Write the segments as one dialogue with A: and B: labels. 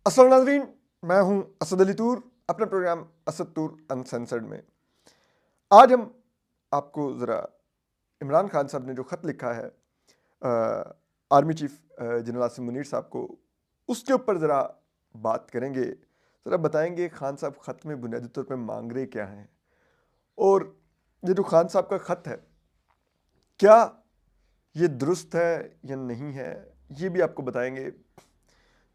A: अस्सलाम नाज़रीन, मैं हूं असद अली तूर अपने प्रोग्राम असद तूर अनसेंसर्ड में। आज हम आपको ज़रा इमरान खान साहब ने जो ख़त लिखा है army chief general Asim Munir साहब को, उसके ऊपर ज़रा बात करेंगे। ज़रा बताएंगे खान साहब ख़त में बुनियादी तौर पे मांग रहे क्या हैं, और ये जो खान साहब का ख़त है क्या ये दुरुस्त है या नहीं है, ये भी आपको बताएंगे।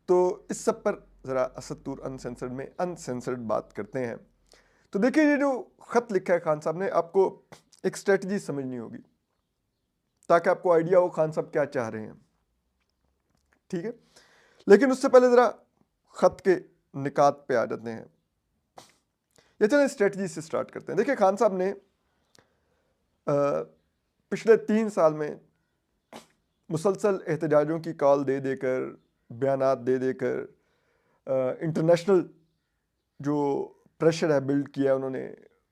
A: तो इस सब पर ज़रा असद तूर अनसेंसर्ड में अनसेंसर्ड बात करते हैं। तो देखिए, ये जो ख़त लिखा है खान साहब ने, आपको एक स्ट्रेटजी समझनी होगी ताकि आपको आइडिया हो खान साहब क्या चाह रहे हैं, ठीक है। लेकिन उससे पहले ज़रा ख़त के निकात पे आ जाते हैं, या चलें स्ट्रेटजी से स्टार्ट करते हैं। देखिए, खान साहब ने पिछले 3 साल में मुसलसल एहतजाजों की कॉल दे देकर, बयानात दे देकर इंटरनेशनल जो प्रेशर है बिल्ड किया है, उन्होंने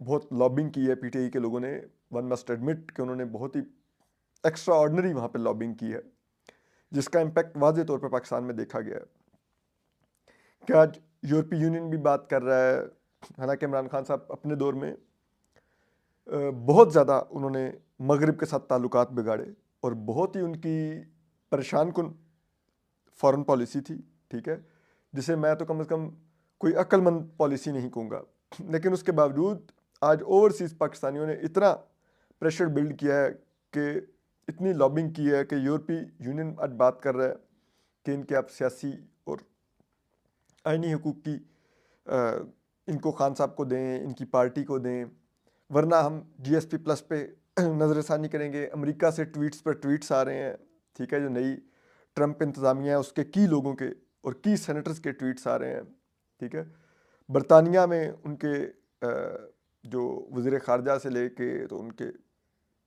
A: बहुत लॉबिंग की है। पीटीआई के लोगों ने, वन मस्ट एडमिट कि उन्होंने बहुत ही एक्स्ट्रा ऑर्डनरी वहाँ पे लॉबिंग की है, जिसका इम्पैक्ट वाज़े तौर पे पाकिस्तान में देखा गया है। कि आज यूरोपीय यूनियन भी बात कर रहा है, हालांकि इमरान खान साहब अपने दौर में बहुत ज़्यादा उन्होंने मगरिब के साथ ताल्लुकात बिगाड़े और बहुत ही उनकी परेशान कुन फॉरेन पॉलिसी थी, ठीक है, जिसे मैं तो कम से कम कोई अक्लमंद पॉलिसी नहीं कहूँगा। लेकिन उसके बावजूद आज ओवरसीज़ पाकिस्तानियों ने इतना प्रेशर बिल्ड किया है कि इतनी लॉबिंग की है कि यूरोपीय यूनियन आज बात कर रहा है कि इनके आप सियासी और आइनी हकूक़ की इनको खान साहब को दें, इनकी पार्टी को दें, वरना हम जीएसपी प्लस पे नज़रसानी करेंगे। अमेरिका से ट्वीट्स पर ट्वीट्स आ रहे हैं, ठीक है, जो नई ट्रंप इंतज़ामिया है उसके की लोगों के और की सेनेटर्स के ट्वीट्स आ रहे हैं, ठीक है। बरतानिया में उनके जो वज़ीर ख़ारजा से लेके तो उनके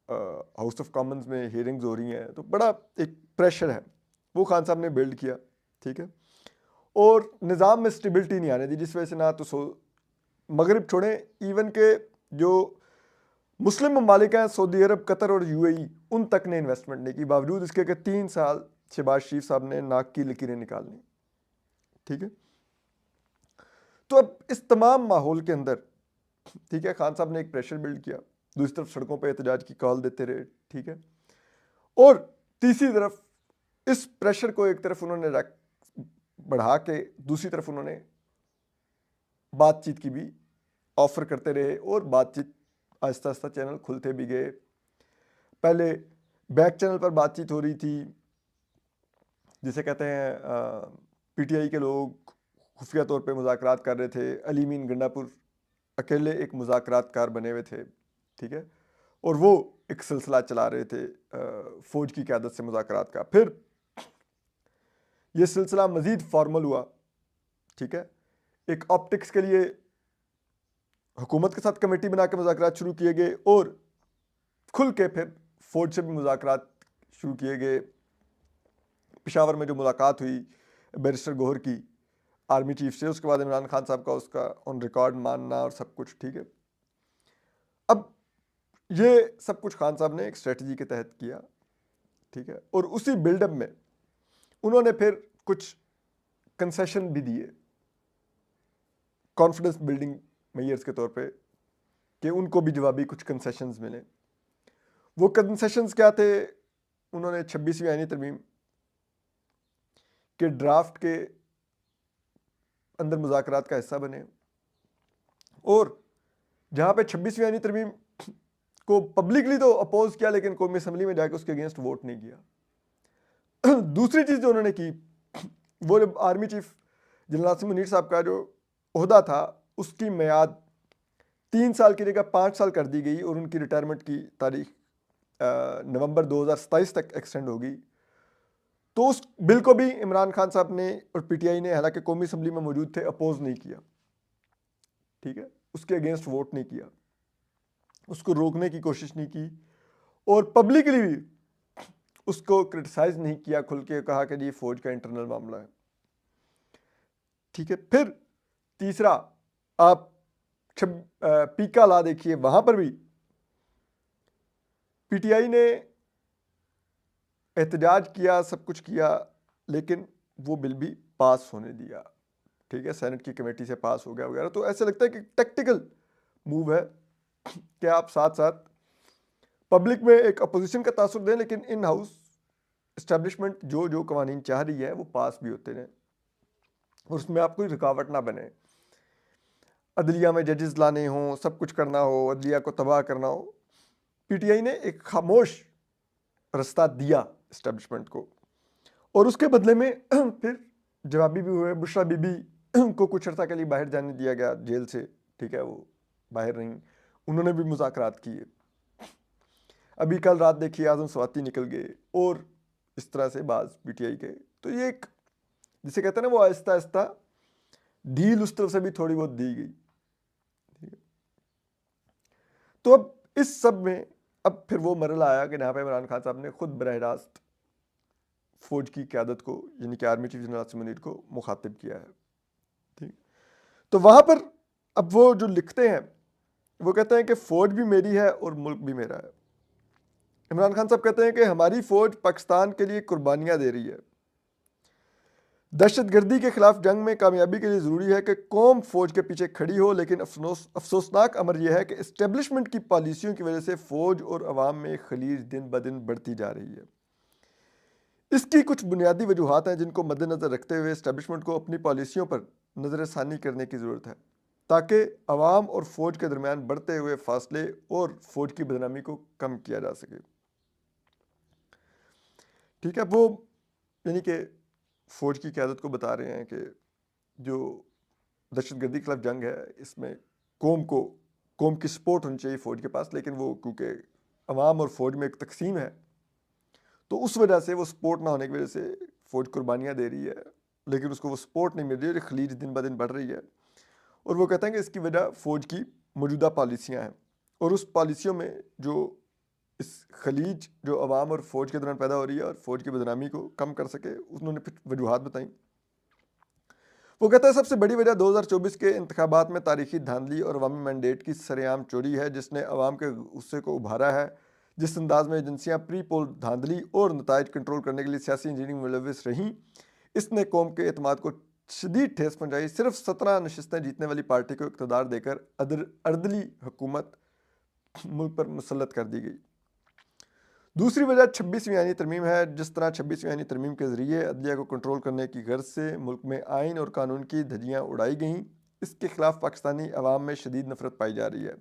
A: हाउस ऑफ कॉमन्स में हियरिंग्स हो रही हैं, तो बड़ा एक प्रेशर है वो खान साहब ने बिल्ड किया, ठीक है। और निज़ाम में स्टेबिलिटी नहीं आने दी, जिस वजह से ना तो मगरिब छोड़ें, इवन के जो मुस्लिम ममालिक हैं सऊदी अरब, कतर और यूएई, उन तक ने इन्वेस्टमेंट नहीं की, बावजूद इसके कि 3 साल शहबाज शरीफ साहब ने नाक की लकीरें निकालनी, ठीक है। तो अब इस तमाम माहौल के अंदर, ठीक है, खान साहब ने एक प्रेशर बिल्ड किया, दूसरी तरफ सड़कों पर एहतजाज की कॉल देते रहे, ठीक है, और तीसरी तरफ इस प्रेशर को एक तरफ उन्होंने बढ़ा के दूसरी तरफ उन्होंने बातचीत की भी ऑफर करते रहे, और बातचीत आहिस्ता आहिस्ता चैनल खुलते भी गए। पहले बैक चैनल पर बातचीत हो रही थी, जिसे कहते हैं पीटीआई के लोग खुफिया तौर पे मुज़ाकरात कर रहे थे, अली मीन गंडापुर अकेले एक मुज़ाकरातकार बने हुए थे, ठीक है, और वो एक सिलसिला चला रहे थे फ़ौज की क़यादत से मुज़ाकरात का। फिर ये सिलसिला मज़ीद फॉर्मल हुआ, ठीक है, एक ऑप्टिक्स के लिए हुकूमत के साथ कमेटी बना के मुज़ाकरात शुरू किए गए, और खुल के फिर फ़ौज से भी मुज़ाकरात शुरू किए गए। पेशावर में जो मुलाकात हुई बैरिस्टर गौहर की आर्मी चीफ से, उसके बाद इमरान खान साहब का उसका ऑन रिकॉर्ड मानना और सब कुछ, ठीक है। अब ये सब कुछ खान साहब ने एक स्ट्रेटजी के तहत किया, ठीक है, और उसी बिल्डअप में उन्होंने फिर कुछ कंसेशन भी दिए कॉन्फिडेंस बिल्डिंग मेयर्स के तौर पे, कि उनको भी जवाबी कुछ कंसेशंस मिले। वो कंसेशंस क्या थे? उन्होंने 26वीं आईनी तरमीम के ड्राफ्ट के अंदर मुज़ाकरात का हिस्सा बने, और जहाँ पे 26वीं आईनी तरमीम को पब्लिकली तो अपोज किया, लेकिन कौमी असम्बली में जाकर उसके अगेंस्ट वोट नहीं किया। दूसरी चीज़ जो उन्होंने की, वो जब army chief general Asim Munir साहब का जो ओहदा था, उसकी मियाद 3 साल की जगह 5 साल कर दी गई, और उनकी रिटायरमेंट की तारीख नवंबर 2027 तक एक्सटेंड होगी। तो उस बिल को भी इमरान खान साहब ने और पीटीआई ने, हालांकि कौमी असम्बली में मौजूद थे, अपोज नहीं किया, ठीक है, उसके अगेंस्ट वोट नहीं किया, उसको रोकने की कोशिश नहीं की, और पब्लिकली भी उसको क्रिटिसाइज नहीं किया, खुल के कहा कि जी फौज का इंटरनल मामला है, ठीक है। फिर तीसरा, आप पीका ला देखिए, वहां पर भी पीटीआई ने एहतजाज किया, सब कुछ किया, लेकिन वो बिल भी पास होने दिया, ठीक है, सेनेट की कमेटी से पास हो गया वगैरह। तो ऐसे लगता है कि टैक्टिकल मूव है कि आप साथ साथ पब्लिक में एक अपोजिशन का तासुर दें, लेकिन इन हाउस इस्टेब्लिशमेंट जो जो कवानीन चाह रही है वो पास भी होते रहें और उसमें आप कोई रुकावट ना बने। अदलिया में जजेस लाने हों, सब कुछ करना हो, अदलिया को तबाह करना हो, पीटीआई ने एक खामोश रास्ता दिया इस्टेब्लिशमेंट को और उसके बदले में फिर जवाबी भी हुए। बुशरा बीबी को कुछ अर्सा के लिए बाहर जाने दिया गया जेल से, ठीक है, वो बाहर नहीं, उन्होंने भी मुज़ाकरात किए। अभी कल रात देखिए आज़म स्वाति निकल गए और इस तरह से बाज पीटीआई के। तो ये एक जिसे कहते हैं ना वो आहिस्ता आहिस्ता ढील उस तरफ से भी थोड़ी बहुत दी गई। तो अब इस सब में अब फिर वो मरला आया कि जहाँ पे इमरान खान साहब ने खुद बरह रास्त फौज की क़यादत को यानी कि army chief general Asim Munir को मुखातिब किया है। ठीक, तो वहाँ पर अब वो जो लिखते हैं वो कहते हैं कि फ़ौज भी मेरी है और मुल्क भी मेरा है। इमरान खान साहब कहते हैं कि हमारी फ़ौज पाकिस्तान के लिए कुर्बानियाँ दे रही है। दहशतगर्दी के खिलाफ जंग में कामयाबी के लिए ज़रूरी है कि कौम फ़ौज के पीछे खड़ी हो, लेकिन अफसोसनाक अमर यह है कि इस्टेब्लिशमेंट की पॉलिसियों की वजह से फ़ौज और अवाम में खलीज दिन ब दिन बढ़ती जा रही है। इसकी कुछ बुनियादी वजूहात हैं जिनको मद्देनज़र रखते हुए इस्टेब्लिशमेंट को अपनी पॉलिसियों पर नज़रसानी करने की ज़रूरत है ताकि अवाम और फ़ौज के दरमियान बढ़ते हुए फासले और फ़ौज की बदनामी को कम किया जा सके। ठीक है, वो यानी कि फ़ौज की क़यादत को बता रहे हैं कि जो दहशतगर्दी के खिलाफ जंग है इसमें कौम की सपोर्ट होनी चाहिए फ़ौज के पास, लेकिन वो क्योंकि अवाम और फ़ौज में एक तकसीम है तो उस वजह से वो सपोर्ट ना होने की वजह से फ़ौज कुर्बानियाँ दे रही है, लेकिन उसको वो सपोर्ट नहीं मिल रही है, खलीज दिन ब दिन बढ़ रही है। और वो कहते हैं कि इसकी वजह फ़ौज की मौजूदा पॉलिसियाँ हैं और उस पॉलिसियों में जो इस खलीज जो अवाम और फ़ौज के दौरान पैदा हो रही है और फ़ौज की बदनामी को कम कर सके, उन्होंने फिर वजूहात बताई। वो कहता है सबसे बड़ी वजह 2024 के इंतखाबात में तारीखी धांधली और अवामी मैंडेट की सरेआम चोरी है जिसने अवाम के गुस्से को उभारा है। जिस अंदाज में एजेंसियां प्री पोल धांधली और नताइज कंट्रोल करने के लिए सियासी इंजीनियरिंग में मुलविस रहीं, इसने कौम के एतमाद को शदीद ठेस पहुंचाई। सिर्फ 17 नशस्तें जीतने वाली पार्टी को इक़्तिदार देकर अर्दली हुकूमत मुल्क पर मुसल्लत कर दी गई। दूसरी वजह 26वीं आईनी तरमीम है। जिस तरह 26वीं आईनी तरमीम के ज़रिए अदलिया को कंट्रोल करने की गर्ज से मुल्क में आइन और कानून की धज्जियाँ उड़ाई गईं, इसके खिलाफ पाकिस्तानी अवाम में शदीद नफरत पाई जा रही है।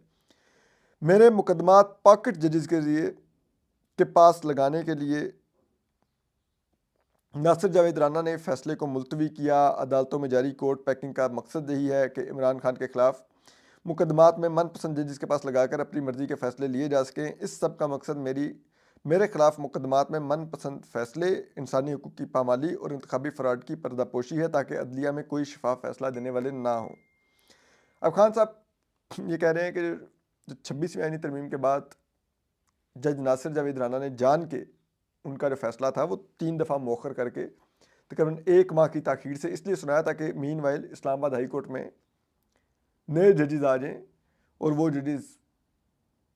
A: मेरे मुकदमात पॉकेट जजेस के जरिए के पास लगाने के लिए नासिर जावेद राना ने फैसले को मुलतवी किया। अदालतों में जारी कोर्ट पैकिंग का मकसद यही है कि इमरान खान के खिलाफ मुकदमात में मनपसंद जजेस के पास लगाकर अपनी मर्जी के फैसले लिए जा सकें। इस सब का मकसद मेरे खिलाफ मुकदमात में मनपसंद फैसले, इंसानी हकूक़ की पामाली और इंतखाबी फ़राड की पर्दापोशी है ताकि अदलिया में कोई शफाफ फैसला देने वाले ना हो। अब खान साहब ये कह रहे हैं कि जो 26वीं आईनी तरमीम के बाद जज नासिर जावेद राना ने जान के उनका जो फैसला था वो 3 दफ़ा मौखर करके तकरीबन 1 माह की ताख़ीर से इसलिए सुनाया ताकि मीनवाइल इस्लामाबाद हाई कोर्ट में नए जजेस आ जाएँ और वो जजेस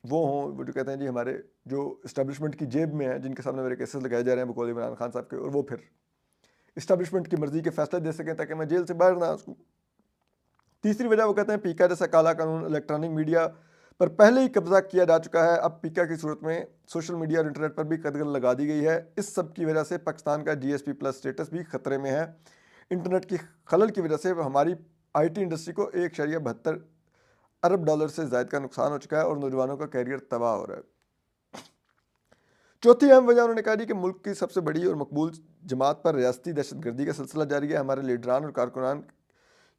A: वो हों वो जो कहते हैं जी हमारे जो इस्टेब्लिशमेंट की जेब में है, जिनके सामने मेरे केसेस लगाए जा रहे हैं बकौल इमरान खान साहब के, और वो फिर इस्टेब्लिशमेंट की मर्जी के फैसले दे सकें ताकि मैं जेल से बाहर ना आ सकूँ। तीसरी वजह वो कहते हैं पीका जैसा काला कानून इलेक्ट्रॉनिक मीडिया पर पहले ही कब्जा किया जा चुका है। अब पीका की सूरत में सोशल मीडिया और इंटरनेट पर भी कदगन लगा दी गई है। इस सब की वजह से पाकिस्तान का GSP प्लस स्टेटस भी खतरे में है। इंटरनेट की खलल की वजह से हमारी IT इंडस्ट्री को $1.72 अरब से ज़ायद का नुकसान हो चुका है और नौजवानों का कैरियर तबाह हो रहा है। चौथी अहम वजह उन्होंने कहा कि मुल्क की सबसे बड़ी और मकबूल जमात पर रियासती दहशतगर्दी का सिलसिला जारी है। हमारे लीडरान और कारकुनान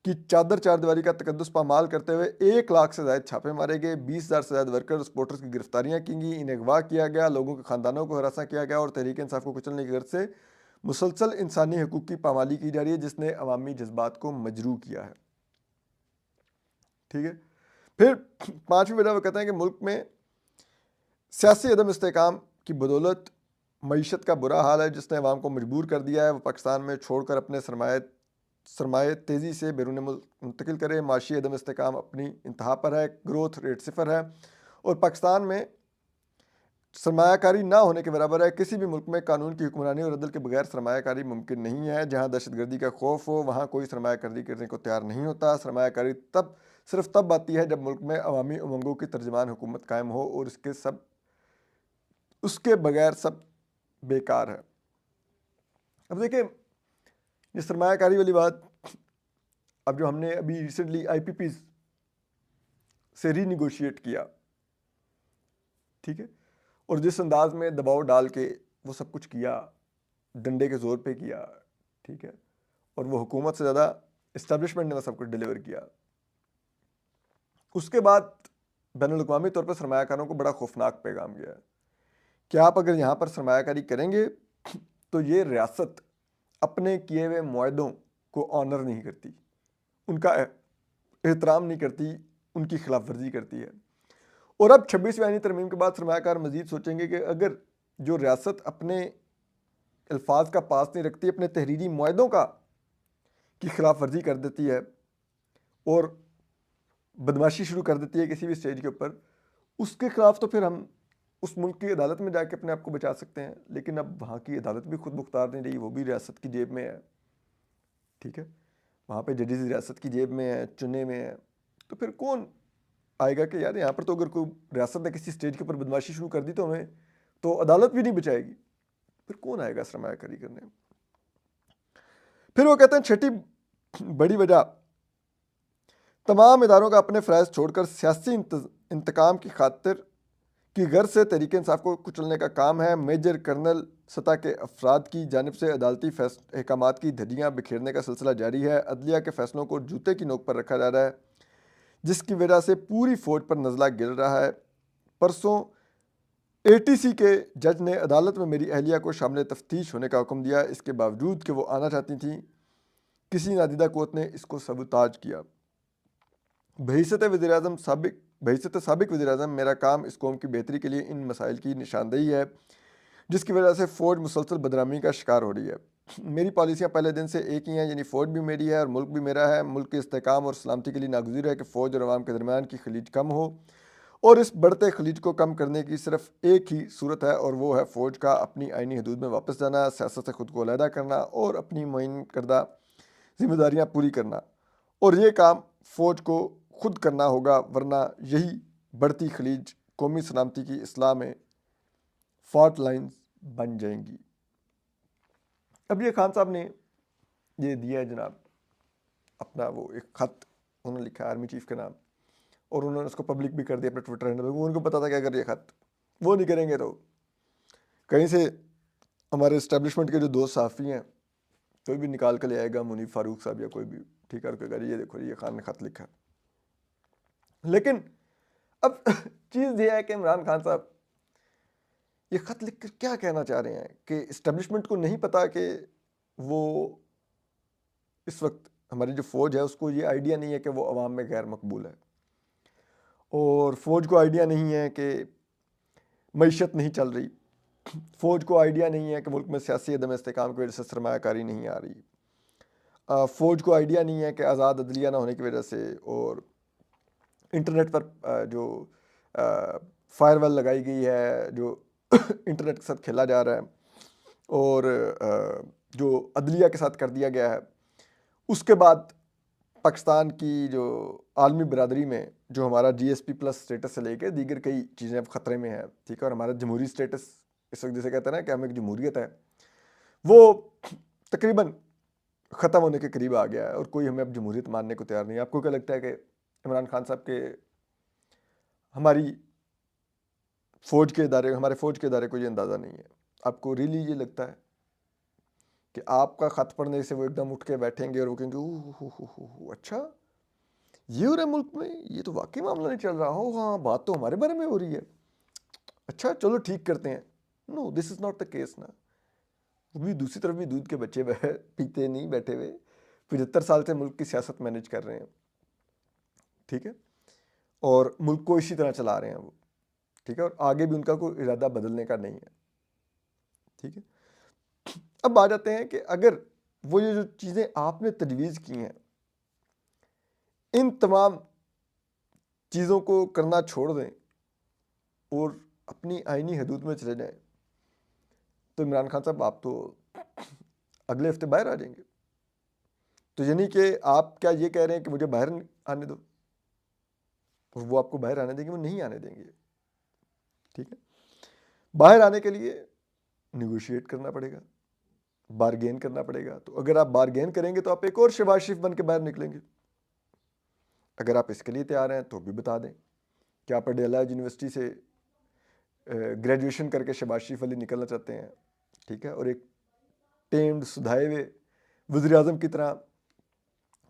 A: की चादर चारदीवारी का तकद्दुस पामाल करते हुए 1 लाख से ज़ायद छापे मारे गए, 20,000 से ज़्यादा वर्कर सपोर्टर्स की गिरफ्तारियाँ की गई, इन्हें अगवा किया गया, लोगों के ख़ानदानों को हरासा किया गया और तहरीक इंसाफ को कुचलने की गर्ज से मुसलसल इंसानी हकूक़ की पामाली की जा रही है जिसने अवामी जज्बात को मजरू किया है। ठीक है, फिर 5वीं वजह वो कहते हैं कि मुल्क में सियासी अदम इस्तेहकाम की बदौलत मईशत का बुरा हाल है जिसने अवाम को मजबूर कर दिया है वो पाकिस्तान में छोड़कर अपने सरमाए तेज़ी से बैरून मुल्क मुंतकिल करे। माशी अदम इस्तेहकाम अपनी इंतहा पर है, ग्रोथ रेट 0 है और पाकिस्तान में सरमायाकारी ना होने के बराबर है। किसी भी मुल्क में कानून की हुक्मरानी और अदल के बगैर सरमायाकारी मुमकिन नहीं है। जहाँ दहशतगर्दी का खौफ हो वहाँ कोई सरमायाकारी करने को तैयार नहीं होता। सरमायाकारी सिर्फ तब आती है जब मुल्क में अवामी उमंगों की तर्जमान हुकूमत कायम हो और उसके बगैर सब बेकार है। अब देखिए, ये सरमायाकारी वाली बात, अब जो हमने अभी रिसेंटली IPPs से रीनिगोशिएट किया, ठीक है, और जिस अंदाज में दबाव डाल के वो सब कुछ किया, डंडे के ज़ोर पे किया, ठीक है, और वो हुकूमत से ज़्यादा इस्टेब्लिशमेंट ने वो सब कुछ डिलीवर किया। उसके बाद बैनुल-अक़वामी तौर पर सरमायाकारों को बड़ा खौफनाक पैगाम गया कि आप अगर यहाँ पर सरमायाकारी करेंगे तो ये रियासत अपने किए हुए मुआहदों को ऑनर नहीं करती, उनका एहतराम नहीं करती, उनकी खिलाफ वर्जी करती है। और अब 26वीं आईनी तरमीम के बाद सरमायाकार मजीद सोचेंगे कि अगर जो रियासत अपने अल्फाज का पास नहीं रखती, अपने तहरीरी मुआहदों की खिलाफ वर्जी कर देती है और बदमाशी शुरू कर देती है किसी भी स्टेज के ऊपर, उसके खिलाफ तो फिर हम उस मुल्क की अदालत में जाके अपने आप को बचा सकते हैं। लेकिन अब वहाँ की अदालत भी खुद मुख्तार नहीं रही, वो भी रियासत की जेब में है, ठीक है, वहाँ पे जजेस रियासत की जेब में है, चुने में है। तो फिर कौन आएगा कि यार यहाँ पर तो अगर कोई रियासत ने किसी स्टेज के ऊपर बदमाशी शुरू कर दी तो हमें तो अदालत भी नहीं बचाएगी, फिर कौन आएगा सरमायाकारी करने। फिर वो कहते हैं छठी बड़ी वजह, तमाम इदारों का अपने फ़राइज़ छोड़कर सियासी इंतकाम की खातिर की गर्ज से तहरीक इंसाफ को कुचलने का काम है। मेजर कर्नल सतह के अफराद की जानिब से अदालती अहकामात की धज्जियाँ बिखेरने का सिलसिला जारी है। अदलिया के फैसलों को जूते की नोक पर रखा जा रहा है, जिसकी वजह से पूरी फौज पर नज़ला गिर रहा है। परसों ATC के जज ने अदालत में मेरी अहलिया को शामिल तफ्तीश होने का हुक्म दिया, इसके बावजूद कि वो आना चाहती थी। किसी नादिदा क़ुव्वत ने इसको सबूताज किया। बहैसियत साबिक वज़ीर-ए-आज़म मेरा काम इस कौम की बेहतरी के लिए इन मसाइल की निशानदेही है, जिसकी वजह से फ़ौज मुसलसल बदनामी का शिकार हो रही है। मेरी पॉलिसियाँ पहले दिन से एक ही हैं, यानी फ़ौज भी मेरी है और मुल्क भी मेरा है। मुल्क के इस्तेहकाम और सलामती के लिए नागुज़ीर है कि फ़ौज और अवाम के दरमियान की खलीज कम हो, और इस बढ़ते खलीज को कम करने की सिर्फ एक ही सूरत है, और वो है फ़ौज का अपनी आइनी हदूद में वापस जाना, सियासत से ख़ुद को अलहदा करना और अपनी मुअय्यन करदा जिम्मेदारियाँ पूरी करना। और ये काम फ़ौज को खुद करना होगा, वरना यही बढ़ती खलीज कौमी सलामती की इस्लाह में फॉल्ट लाइन्स बन जाएंगी। अब ये खान साहब ने ये दिया है जनाब अपना वो एक ख़त, उन्होंने लिखा है आर्मी चीफ के नाम, और उन्होंने उसको पब्लिक भी कर दिया अपने ट्विटर हैंडल पर। उनको पता था कि अगर ये ख़त वो नहीं करेंगे तो कहीं से हमारे इस्टेब्लिशमेंट के जो दोस्त सहाफ़ी हैं कोई भी निकाल कर ले आएगा, मुनीफ फारूक साहब या कोई भी, ठीक है, कहेगा ये देखो ये खान ने ख़त लिखा। लेकिन अब चीज़ ये है कि इमरान खान साहब ये ख़त लिख कर क्या कहना चाह रहे हैं कि इस्टेब्लिशमेंट को नहीं पता कि वो इस वक्त हमारी जो फ़ौज है उसको ये आइडिया नहीं है कि वो अवाम में गैर मकबूल है, और फ़ौज को आइडिया नहीं है कि मईशत नहीं चल रही, फ़ौज को आइडिया नहीं है कि मुल्क में सियासी अदम इस्तेहकाम की वजह से सरमायाकारी नहीं आ रही, फ़ौज को आइडिया नहीं है कि आज़ाद अदलिया ना होने की वजह से और इंटरनेट पर जो फायरवॉल लगाई गई है, जो इंटरनेट के साथ खेला जा रहा है और जो अदलिया के साथ कर दिया गया है, उसके बाद पाकिस्तान की जो आलमी बरादरी में जो हमारा GSP+ स्टेटस से लेकर दीगर कई चीज़ें अब ख़तरे में हैं, ठीक है, और हमारा जमहूरी स्टेटस इस वक्त जैसे कहते हैं ना कि हम एक जमहूरियत है, वो तकरीबन ख़त्म होने के करीब आ गया है और कोई हमें अब जमहूरियत मानने को तैयार नहीं है। आपको क्या लगता है कि इमरान खान साहब के हमारी फ़ौज के इदारे, हमारे फ़ौज के इदारे को ये अंदाज़ा नहीं है? आपको रियली ये लगता है कि आपका ख़त पढ़ने से वो एकदम उठ के बैठेंगे और वो कहेंगे ओह अच्छा ये हो रहा है मुल्क में, ये तो वाकई मामला नहीं चल रहा हो, हाँ बात तो हमारे बारे में हो रही है, अच्छा चलो ठीक करते हैं। No, this is not the case ना। वो भी दूसरी तरफ भी दूध के बच्चे पीते नहीं बैठे हुए, 75 साल से मुल्क की सियासत मैनेज कर रहे हैं, ठीक है, और मुल्क को इसी तरह चला रहे हैं वो, ठीक है, और आगे भी उनका कोई इरादा बदलने का नहीं है, ठीक है। अब आ जाते हैं कि अगर वो ये जो चीज़ें आपने तजवीज़ की हैं, इन तमाम चीज़ों को करना छोड़ दें और अपनी आईनी हदूद में चले जाएं तो इमरान खान साहब आप तो अगले हफ्ते बाहर आ जाएंगे। तो यानी कि आप क्या ये कह रहे हैं कि मुझे बाहर आने दो, और वो आपको बाहर आने देंगे? वो नहीं आने देंगे। ठीक है, बाहर आने के लिए निगोशिएट करना पड़ेगा, बारगेन करना पड़ेगा। तो अगर आप बारगेन करेंगे तो आप एक और शहबाज शरीफ बन के बाहर निकलेंगे। अगर आप इसके लिए तैयार हैं तो भी बता दें कि आप अडेला यूनिवर्सिटी से ग्रेजुएशन करके शहबाज शरीफ अली निकलना चाहते हैं। ठीक है, और एक टेम्ड सुधाए हुए वज़ीर आज़म की तरह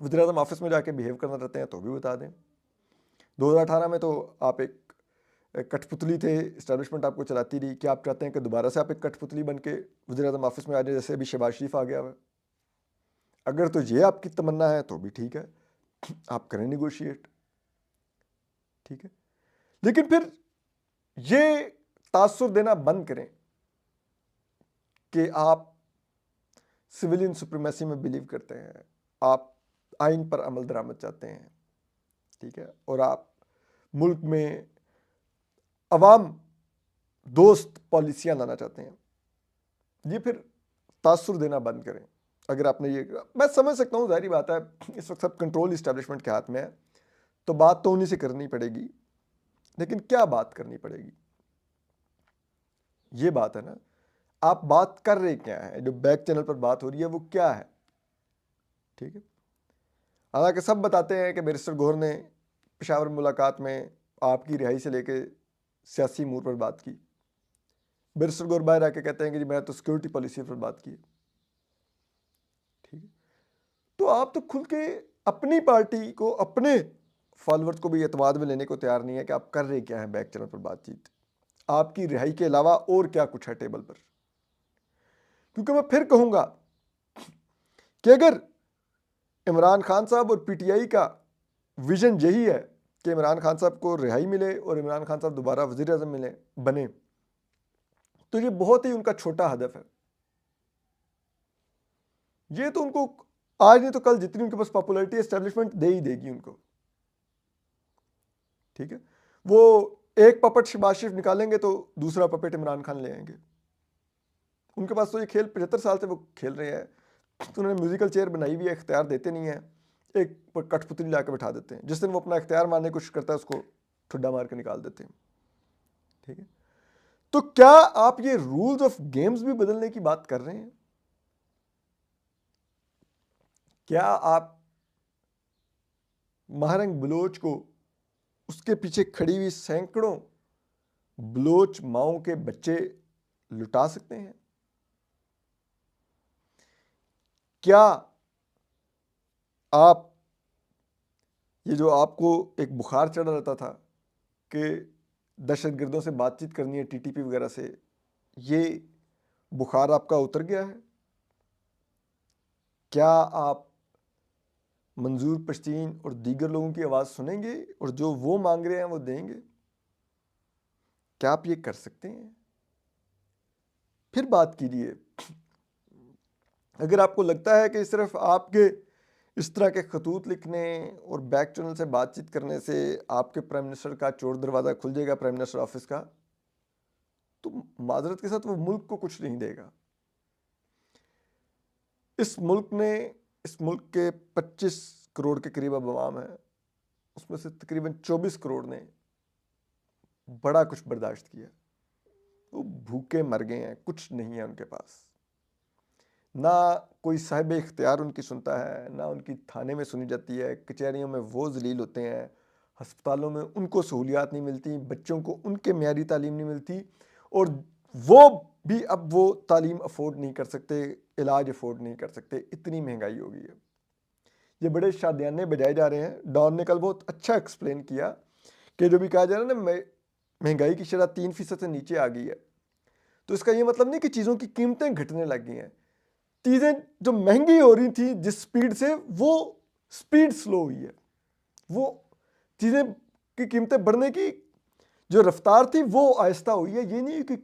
A: वज़ीर आज़म ऑफिस में जाके बिहेव करना चाहते हैं तो भी बता दें। 2018 में तो आप एक कठपुतली थे, इस्टेब्लिशमेंट आपको चलाती रही। क्या आप चाहते हैं कि दोबारा से आप एक कठपुतली बन के वज़ीर आज़म ऑफिस में आ जाए जैसे अभी शहबाज शरीफ आ गया हुआ? अगर तो ये आपकी तमन्ना है तो भी ठीक है, आप करें निगोशिएट। ठीक है, लेकिन फिर ये तासुर देना बंद करें कि आप सिविलियन सुप्रीमेसी में बिलीव करते हैं, आप आइन पर अमल दरामद चाहते हैं। ठीक है, और आप मुल्क में अवाम दोस्त पॉलिसियाँ लाना चाहते हैं। ये फिर तासुर देना बंद करें। अगर आपने ये, मैं समझ सकता हूँ, जाहिर बात है इस वक्त सब कंट्रोल इस्टेब्लिशमेंट के हाथ में है, तो बात तो उन्हीं से करनी पड़ेगी। लेकिन क्या बात करनी पड़ेगी, ये बात है ना। आप बात कर रहे क्या है? जो बैक चैनल पर बात हो रही है वो क्या है? ठीक है, हालांकि सब बताते हैं कि बैरिस्टर गौहर ने पेशावर मुलाकात में आपकी रिहाई से लेके सियासी अमूर पर बात की। बैरिस्टर गौहर बाहर आके कहते हैं कि जी मैं तो सिक्योरिटी पॉलिसी पर बात की। ठीक है, तो आप तो खुल के अपनी पार्टी को, अपने फॉलोअर्स को भी एतमाद में लेने को तैयार नहीं है कि आप कर रहे क्या हैं बैक चैनल पर बातचीत। आपकी रिहाई के अलावा और क्या कुछ है टेबल पर? क्योंकि मैं फिर कहूंगा कि अगर इमरान खान साहब और पीटीआई का विजन यही है कि इमरान खान साहब को रिहाई मिले और इमरान खान साहब दोबारा वज़ीर आज़म मिले बने, तो ये बहुत ही उनका छोटा हदफ है। ये तो उनको आज नहीं तो कल जितनी उनके पास पॉपुलैरिटी एस्टेब्लिशमेंट दे ही देगी उनको। ठीक है, वो एक पपट शहबाज शरीफ निकालेंगे तो दूसरा पपेट इमरान खान ले आएंगे। उनके पास तो ये खेल 75 साल से वो खेल रहे हैं। तो उन्होंने म्यूजिकल चेयर बनाई हुई है, इख्तियार देते नहीं है, एक कठपुतली ला के बैठा देते हैं। जिस दिन वो अपना इख्तियार मारने की कोशिश करता है उसको ठुड्डा मार के निकाल देते हैं। ठीक है, तो क्या आप ये रूल्स ऑफ गेम्स भी बदलने की बात कर रहे हैं? क्या आप महारंग बलोच को, उसके पीछे खड़ी हुई सैकड़ों बलोच माओं के बच्चे लुटा सकते हैं? क्या आप ये जो आपको एक बुखार चढ़ा रहता था कि दहशतगर्दों से बातचीत करनी है टीटीपी वगैरह से, ये बुखार आपका उतर गया है? क्या आप मंजूर पश्तीन और दीगर लोगों की आवाज़ सुनेंगे और जो वो मांग रहे हैं वो देंगे? क्या आप ये कर सकते हैं? फिर बात कीजिए। अगर आपको लगता है कि सिर्फ आपके इस तरह के खतूत लिखने और बैक चैनल से बातचीत करने से आपके प्राइम मिनिस्टर का चोर दरवाज़ा खुल जाएगा, प्राइम मिनिस्टर ऑफिस का, तो माजरत के साथ वो मुल्क को कुछ नहीं देगा। इस मुल्क के 25 करोड़ के करीब अब आवाम है, उसमें से तकरीबन 24 करोड़ ने बड़ा कुछ बर्दाश्त किया। वो भूखे मर गए हैं, कुछ नहीं है उनके पास। ना कोई साहिब इख्तियार उनकी सुनता है, ना उनकी थाने में सुनी जाती है, कचहरियों में वो जलील होते हैं, हस्पतालों में उनको सहूलियात नहीं मिलती, बच्चों को उनके म्यारी तालीम नहीं मिलती, और वो भी अब वो तालीम अफोर्ड नहीं कर सकते, इलाज अफोर्ड नहीं कर सकते, इतनी महंगाई हो गई है। ये बड़े शादियाने बजाए जा रहे हैं। डॉन ने कल बहुत अच्छा एक्सप्लेन किया कि जो भी कहा जा रहा है ना, महंगाई की शरह 3% से नीचे आ गई है, तो इसका ये मतलब नहीं कि चीज़ों की कीमतें घटने लग गई हैं। चीज़ें जो महंगी हो रही थी जिस स्पीड से, वो स्पीड स्लो हुई है। वो चीज़ें की कीमतें बढ़ने की जो रफ्तार थी वो आहिस्ता हुई है। ये नहीं कि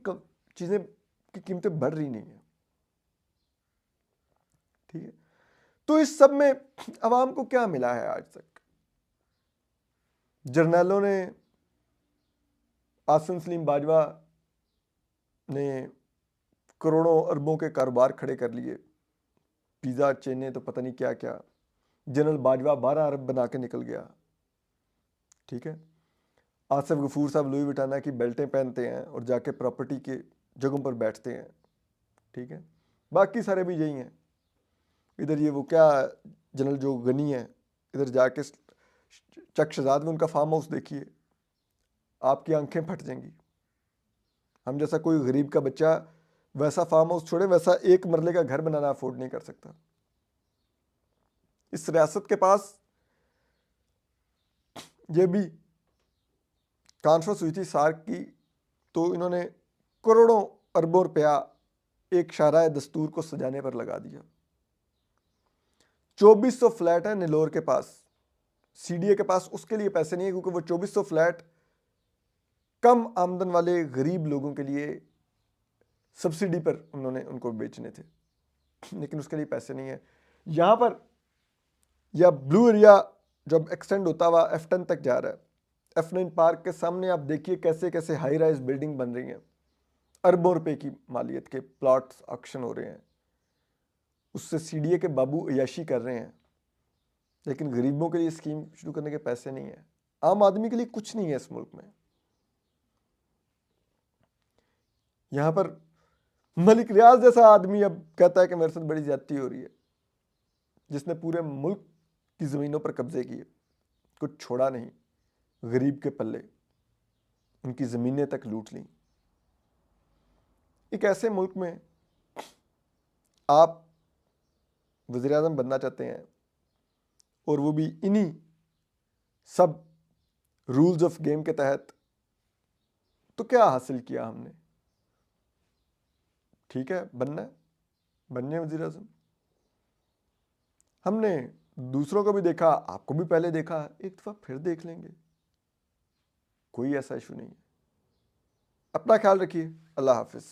A: चीज़ें की कीमतें बढ़ रही नहीं है। ठीक है, तो इस सब में अवाम को क्या मिला है आज तक? जर्नैलों ने आसिम सलीम बाजवा ने करोड़ों अरबों के कारोबार खड़े कर लिए, पिज़्ज़ा चेनें तो पता नहीं क्या क्या। जनरल बाजवा 12 अरब बना के निकल गया, ठीक है। आसिफ गफूर साहब लुई विटाना की बेल्टें पहनते हैं और जाके प्रॉपर्टी के जगहों पर बैठते हैं, ठीक है। बाकी सारे भी यही हैं। इधर ये वो क्या जनरल जो गनी है, इधर जाके चक शहजाद में उनका फार्म हाउस देखिए, आपकी आंखें फट जाएंगी। हम जैसा कोई गरीब का बच्चा वैसा फार्म हाउस छोड़े, वैसा एक मरले का घर बनाना अफोर्ड नहीं कर सकता। इस रियासत के पास ये भी कॉन्फ्रेंस हुई थी सार्क की, तो इन्होंने करोड़ों अरबों रुपया एक शाहराह दस्तूर को सजाने पर लगा दिया। 2400 फ्लैट है नेलोर के पास, सीडीए के पास उसके लिए पैसे नहीं है, क्योंकि वो 2400 फ्लैट कम आमदन वाले गरीब लोगों के लिए सब्सिडी पर उन्होंने उनको बेचने थे, लेकिन उसके लिए पैसे नहीं है। यहाँ पर या ब्लू एरिया जब एक्सटेंड होता हुआ F10 तक जा रहा है, F9 पार्क के सामने आप देखिए कैसे कैसे हाई राइज बिल्डिंग बन रही हैं, अरबों रुपए की मालियत के प्लॉट्स ऑक्शन हो रहे हैं, उससे सीडीए के बाबू अयाशी कर रहे हैं, लेकिन गरीबों के लिए स्कीम शुरू करने के पैसे नहीं है। आम आदमी के लिए कुछ नहीं है इस मुल्क में। यहाँ पर मलिक रियाज जैसा आदमी अब कहता है कि मेरे साथ बड़ी ज्यादती हो रही है, जिसने पूरे मुल्क की ज़मीनों पर कब्जे किए, कुछ छोड़ा नहीं, गरीब के पल्ले उनकी ज़मीनें तक लूट लीं। एक ऐसे मुल्क में आप वज़ीर-ए-आज़म बनना चाहते हैं, और वो भी इन्हीं सब रूल्स ऑफ गेम के तहत, तो क्या हासिल किया हमने? ठीक है, बनना है, बनने वज़ीर-ए-आज़म। हमने दूसरों को भी देखा, आपको भी पहले देखा, एक दफ़ा फिर देख लेंगे, कोई ऐसा इशू नहीं है। अपना ख्याल रखिए। अल्लाह हाफिज़।